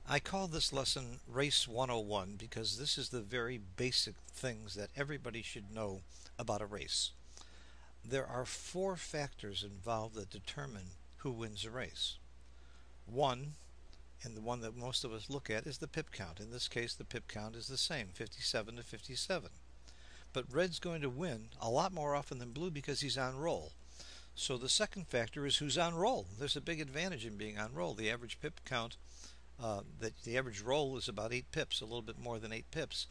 I call this lesson Race 101 because this is the very basic things that everybody should know about a race. There are four factors involved that determine who wins a race. One, and the one that most of us look at, is the pip count. In this case, the pip count is the same, 57 to 57. But red's going to win a lot more often than blue because he's on roll. So the second factor is who's on roll. There's a big advantage in being on roll. The average pip count, the average roll is about 8 pips, a little bit more than 8 pips.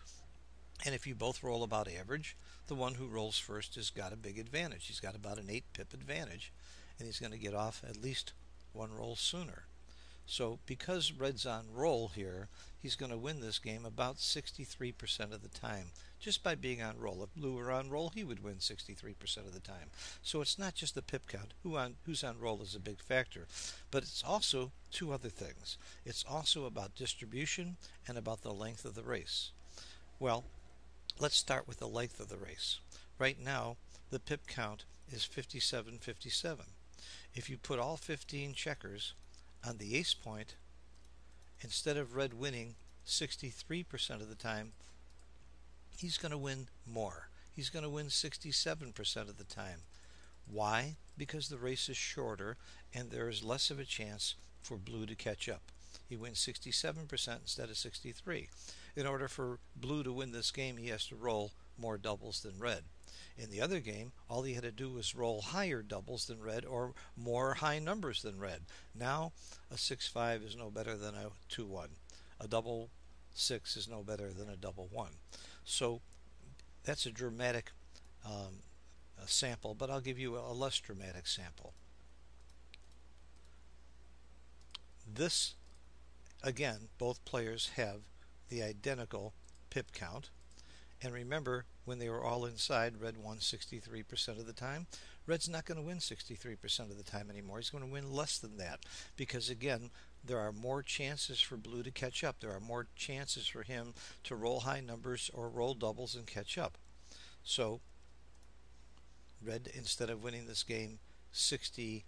And if you both roll about average, the one who rolls first has got a big advantage. He's got about an 8 pip advantage, and he's going to get off at least one roll sooner. So because red's on roll here, he's going to win this game about 63% of the time just by being on roll. If blue were on roll, he would win 63% of the time. So it's not just the pip count. Who's on roll is a big factor. But it's also two other things. It's also about distribution and about the length of the race. Well, let's start with the length of the race. Right now, the pip count is 57-57. If you put all 15 checkers on the ace point, instead of red winning 63% of the time, he's going to win more. He's going to win 67% of the time. Why? Because the race is shorter and there is less of a chance for blue to catch up. He wins 67% instead of 63. In order for blue to win this game, he has to roll more doubles than red. In the other game, all he had to do was roll higher doubles than red or more high numbers than red. Now, a 6-5 is no better than a 2-1. A double 6 is no better than a double 1. So that's a dramatic sample, but I'll give you a less dramatic sample. This, again, both players have the identical pip count. And remember, when they were all inside, red won 63% of the time. Red's not going to win 63% of the time anymore. He's going to win less than that because, again, there are more chances for blue to catch up. There are more chances for him to roll high numbers or roll doubles and catch up. So red, instead of winning this game 63%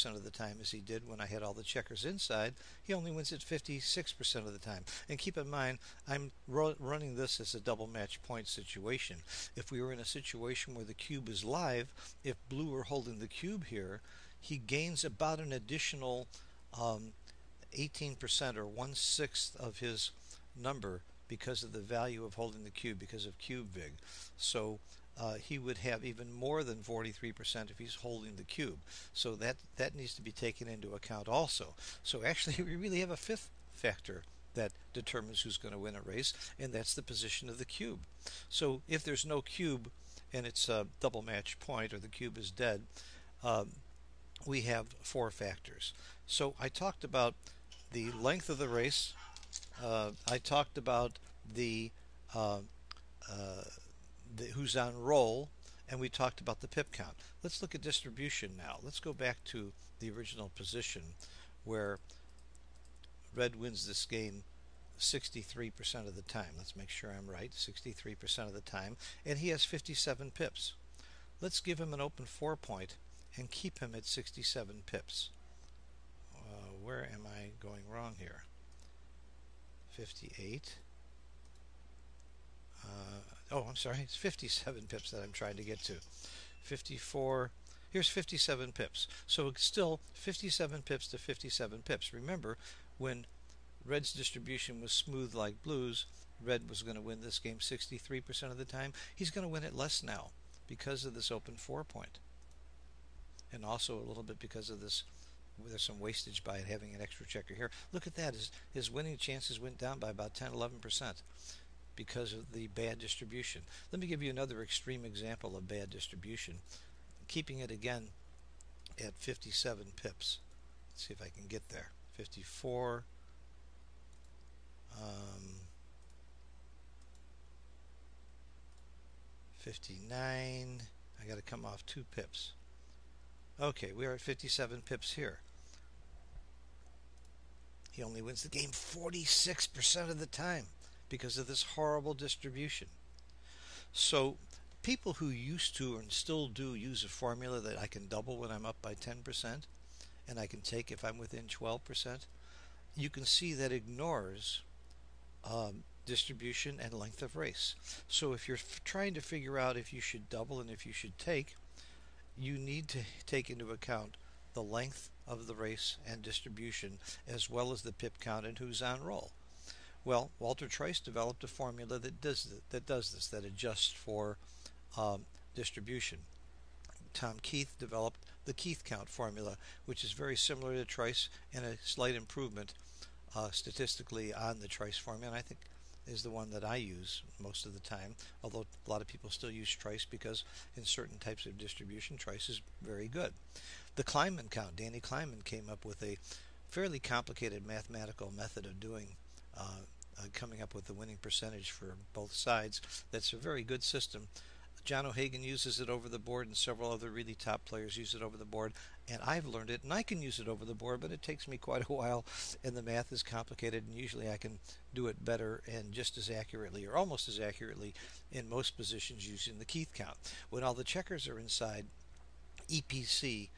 of the time as he did when I had all the checkers inside, he only wins it 56% of the time. And keep in mind, I'm running this as a double match point situation. If we were in a situation where the cube is live, if blue were holding the cube here, he gains about an additional 18% or 1/6 of his number because of the value of holding the cube, because of cube vig. So he would have even more than 43% if he's holding the cube. So that needs to be taken into account also. So actually we really have a fifth factor that determines who's going to win a race, and that's the position of the cube. So if there's no cube and it's a double match point or the cube is dead, we have four factors. So I talked about the length of the race. I talked about the who's on roll, and we talked about the pip count. Let's look at distribution now. Let's go back to the original position where red wins this game 63% of the time. Let's make sure I'm right. 63% of the time, and he has 57 pips. Let's give him an open 4-point and keep him at 67 pips. Where am I going wrong here? 58. I'm sorry, it's 57 pips that I'm trying to get to. 54, here's 57 pips. So it's still 57 pips to 57 pips. Remember, when red's distribution was smooth like blue's, red was going to win this game 63% of the time. He's going to win it less now because of this open 4-point. And also a little bit because of this, there's some wastage by having an extra checker here. Look at that, his winning chances went down by about 10-11%. Because of the bad distribution. Let me give you another extreme example of bad distribution. Keeping it again at 57 pips. Let's see if I can get there. 54. 59. I got to come off 2 pips. Okay, we are at 57 pips here. He only wins the game 46% of the time because of this horrible distribution. So people who used to and still do use a formula that I can double when I'm up by 10% and I can take if I'm within 12%, you can see that ignores distribution and length of race. So if you're trying to figure out if you should double and if you should take, you need to take into account the length of the race and distribution, as well as the pip count and who's on roll. Well, Walter Trice developed a formula that does this, that adjusts for distribution. Tom Keith developed the Keith count formula, which is very similar to Trice and a slight improvement statistically on the Trice formula, and I think is the one that I use most of the time, although a lot of people still use Trice because in certain types of distribution, Trice is very good. The Kleinman count, Danny Kleinman came up with a fairly complicated mathematical method of doing coming up with the winning percentage for both sides. That's a very good system. John O'Hagan uses it over the board, and several other really top players use it over the board. And I've learned it, and I can use it over the board, but it takes me quite a while, and the math is complicated, and usually I can do it better and just as accurately, or almost as accurately, in most positions using the Keith count. When all the checkers are inside, EPC,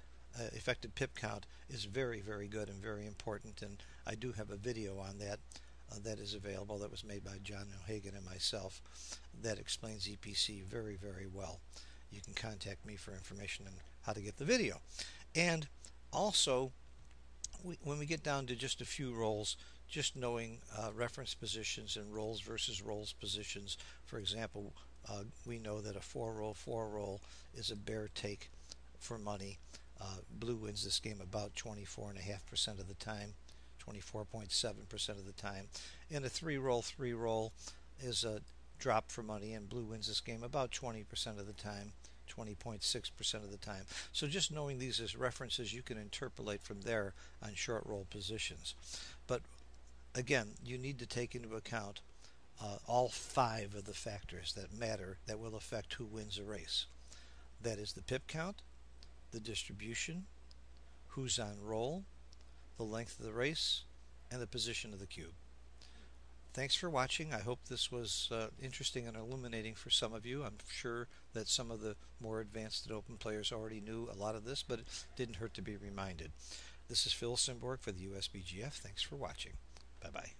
effective pip count, is very, very good and very important, and I do have a video on that that is available, that was made by John O'Hagan and myself, that explains EPC very, very well. You can contact me for information on how to get the video. And also, when we get down to just a few rolls, just knowing reference positions and rolls versus rolls positions. For example, we know that a 4-roll is a bear take for money. Blue wins this game about 24.5% of the time, 24.7% of the time. And a 3-roll is a drop for money, and blue wins this game about 20% of the time, 20.6% of the time. So just knowing these as references, you can interpolate from there on short roll positions. But again, you need to take into account all 5 of the factors that matter that will affect who wins a race. That is the pip count, the distribution, who's on roll, the length of the race, and the position of the cube. Thanks for watching. I hope this was interesting and illuminating for some of you. I'm sure that some of the more advanced and open players already knew a lot of this, but it didn't hurt to be reminded. This is Phil Simborg for the USBGF. Thanks for watching. Bye-bye.